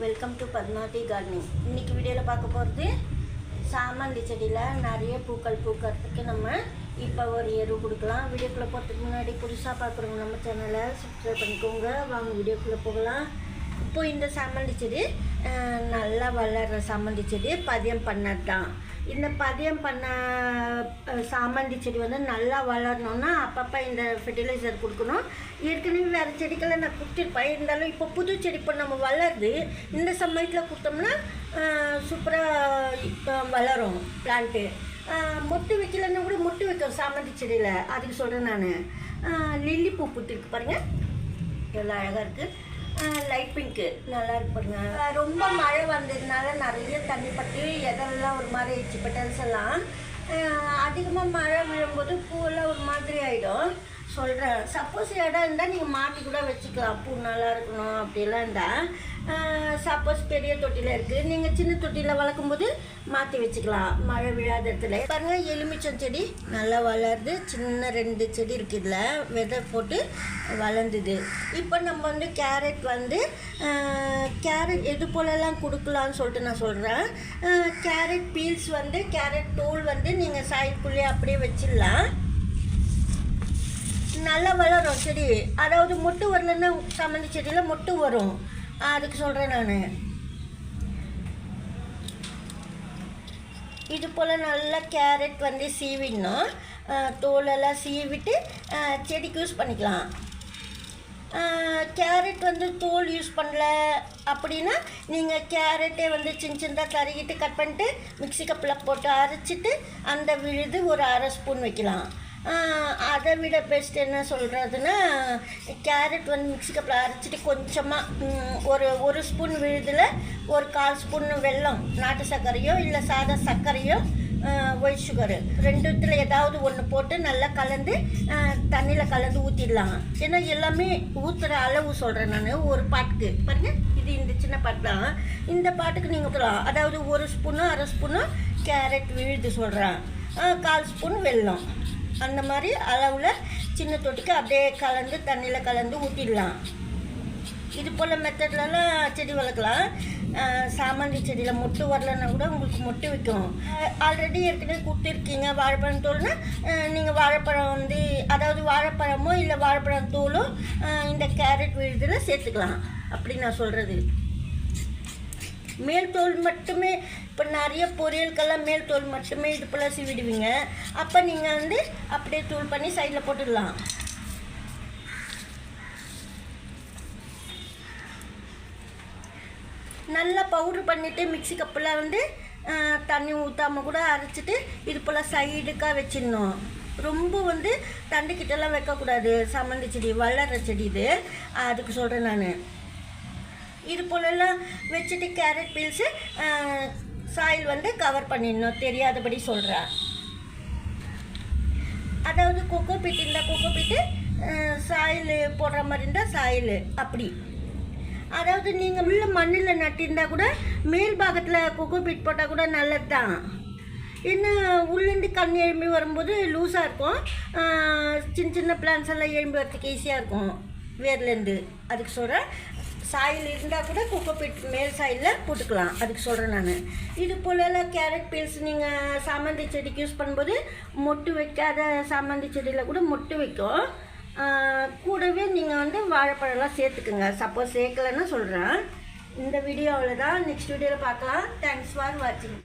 Welcome to Padmavathi gardening. இன்றைக்கி வீடியோவில் பார்க்க போகிறது சாமந்தி செடியில் நிறைய பூக்கள் பூக்கிறதுக்கு நம்ம இப்போ ஒரு எரு கொடுக்கலாம். வீடியோக்குள்ளே போகிறதுக்கு முன்னாடி புதுசாக பார்க்குறவங்க நம்ம சேனலை சப்ஸ்கிரைப் பண்ணிக்கோங்க. வாங்க வீடியோக்குள்ளே போகலாம். இப்போது இந்த சாமந்தி செடி நல்லா வளர்கிற சாமந்தி செடி பதியம் பண்ணது தான். இந்த பதியம் பண்ண சாமந்தி செடி வந்து நல்லா வளரணுன்னா அப்பப்போ இந்த ஃபெர்டிலைசர் கொடுக்கணும். ஏற்கனவே வேறு செடிகளை நான் கொடுத்துருப்பேன். இருந்தாலும் இப்போ புது செடி இப்போ நம்ம வளருது. இந்த சமயத்தில் கொடுத்தோம்னா சூப்பராக வளரும் பிளான்ட்டு. மொட்டு வைக்கலன்னா கூட மொட்டு வைக்கும் சாமந்தி செடியில். அதுக்கு சொல்கிறேன் நான். லில்லி பூ பூத்துருக்கு பாருங்கள், எவ்வளோ அழகாக இருக்குது. லைட் பிங்க்கு நல்லா இருக்கு பாருங்க. ரொம்ப மழை வந்ததுனால நிறைய தண்ணி பட்டு எதெல்லாம் ஒரு மாதிரி ஆயிடுச்சு. பெட்டல்ஸ் எல்லாம் அதிகமாக மழை விழும்போது பூவெல்லாம் ஒரு மாதிரி ஆகிடும். சொல்கிறேன், சப்போஸ் இடம் இருந்தால் நீங்கள் மாட்டி கூட வச்சுக்கலாம். பூ நல்லா இருக்கணும் அப்படிலாம் இருந்தால். சப்போஸ் பெரிய தொட்டியில் இருக்குது, நீங்கள் சின்ன தொட்டியில் வளர்க்கும்போது மாற்றி வச்சுக்கலாம் மழை விழாத இடத்துல. பாருங்கள், எலுமிச்சம் செடி நல்லா வளருது. சின்ன 2 செடி இருக்குது, இதில் விதை போட்டு வளர்ந்துது. இப்போ நம்ம வந்து கேரட் எது போலலாம் கொடுக்கலான்னு சொல்லிட்டு நான் சொல்கிறேன். கேரட் பீல்ஸ் கேரட் தோல் நீங்கள் சாய்க்குள்ளேயே அப்படியே வச்சிடலாம். நல்லா வளரும் செடி. அதாவது மொட்டு வரலன்னா சாமந்தி செடியில் மொட்டு வரும். அதுக்கு சொல்கிறேன் நான். இது போல் நல்லா கேரட் சீவிடணும். தோலெல்லாம் சீவிட்டு செடிக்கு யூஸ் பண்ணிக்கலாம். கேரட் தோல் யூஸ் பண்ணல அப்படின்னா நீங்கள் கேரட்டே சின்ன சின்னதாக தருகிட்டு கட் பண்ணிட்டு மிக்ஸி கப்பில் போட்டு அரைச்சிட்டு அந்த விழுது ஒரு 1/2 ஸ்பூன் வைக்கலாம். அதை விட பெஸ்ட் என்ன சொல்கிறதுன்னா, கேரட் மிக்ஸி கப்பில் அரைச்சிட்டு கொஞ்சமாக ஒரு ஸ்பூன் விழுதில் ஒரு 1/4 ஸ்பூன் வெல்லம், நாட்டு சர்க்கரையோ இல்லை சாதா சர்க்கரையோ ஒயிட் சுகரு, 2த்துல ஏதாவது ஒன்று போட்டு நல்லா கலந்து தண்ணியில் கலந்து ஊற்றிடலாம். ஏன்னா எல்லாமே ஊற்றுற அளவு சொல்கிறேன் நான். ஒரு பாட்டுக்கு பாருங்கள், இது இந்த சின்ன பாட்டு தான். இந்த பாட்டுக்கு நீங்கள் ஊற்றலாம். அதாவது 1 ஸ்பூனோ 1/2 ஸ்பூனோ கேரட் விழுது சொல்கிறேன், 1/4 ஸ்பூன் வெல்லம், அந்த மாதிரி அளவில் சின்ன தொட்டிக்கு அப்படியே கலந்து தண்ணியில் கலந்து ஊற்றிடலாம். இது போல் மெத்தட்லலாம் செடி வளர்க்கலாம். சாமந்தி செடியில் மொட்டு வரலன்னா கூட உங்களுக்கு மொட்டு வைக்கும். ஆல்ரெடி ஏற்கனவே கொடுத்துருக்கீங்க வாழைப்பழம் தோல்னா, நீங்கள் வாழைப்பழம் அதாவது வாழைப்பழமோ இல்லை வாழைப்பழம் தோலோ இந்த கேரட் விழுதில் சேர்த்துக்கலாம். அப்படி நான் சொல்கிறது. மேல் தோல் மட்டுமே, இப்போ நிறைய பொரியலுக்கெல்லாம் மேல் தோல் மட்டுமே இது போல் சீவிடுவீங்க. அப்போ நீங்கள் அப்படியே தூள் பண்ணி சைடில் போட்டுடலாம். நல்லா பவுட்ரு பண்ணிவிட்டு மிக்ஸி கப்பில் தண்ணி ஊற்றாமல் கூட அரைச்சிட்டு இது போல் சைடுக்காக வச்சிடணும். ரொம்ப தண்டுக்கிட்டெல்லாம் வைக்கக்கூடாது. சாமந்தி செடி வளர்கிற செடி இது. அதுக்கு சொல்கிறேன் நான். இது போலெல்லாம் வச்சுட்டு கேரட் பீல்ஸு சாயில் கவர் பண்ணிடணும். தெரியாதபடி சொல்கிறேன். அதாவது கொக்கோ பீட் இருந்தால் கொக்கோ பீட்டு, சாயில் போடுற மாதிரி இருந்தால் சாயில், அப்படி. அதாவது நீங்கள் உள்ள மண்ணில் நட்டிருந்தால் கூட மேல் பாகத்தில் கொக்கோ பீட் போட்டால் கூட நல்லது தான். ஏன்னா உள்ளேருந்து கண் எழும்பி வரும்போது லூஸாக இருக்கும். சின்ன சின்ன பிளான்ஸ் எல்லாம் எழும்பி வரத்துக்கு ஈஸியாக இருக்கும் வேர்லேருந்து. அதுக்கு சொல்கிறேன். சாயில் இருந்தால் கூட கொக்கோ பீட் மேல் சாயிலில் போட்டுக்கலாம். அதுக்கு சொல்கிறேன் நான். இது போலலாம் கேரட் பீல்ஸ் நீங்கள் சாமந்தி செடிக்கு யூஸ் பண்ணும்போது மொட்டு வைக்காத சாமந்தி செடியில் கூட மொட்டு வைக்கும். கூடவே நீங்கள் வாழைப்பழம்லாம் சேர்த்துக்குங்க. சப்போஸ் சேர்க்கலைன்னு சொல்கிறேன். இந்த வீடியோ அவ்வளோதான். நெக்ஸ்ட் வீடியோவில் பார்க்கலாம். தேங்க்ஸ் ஃபார் வாட்சிங்.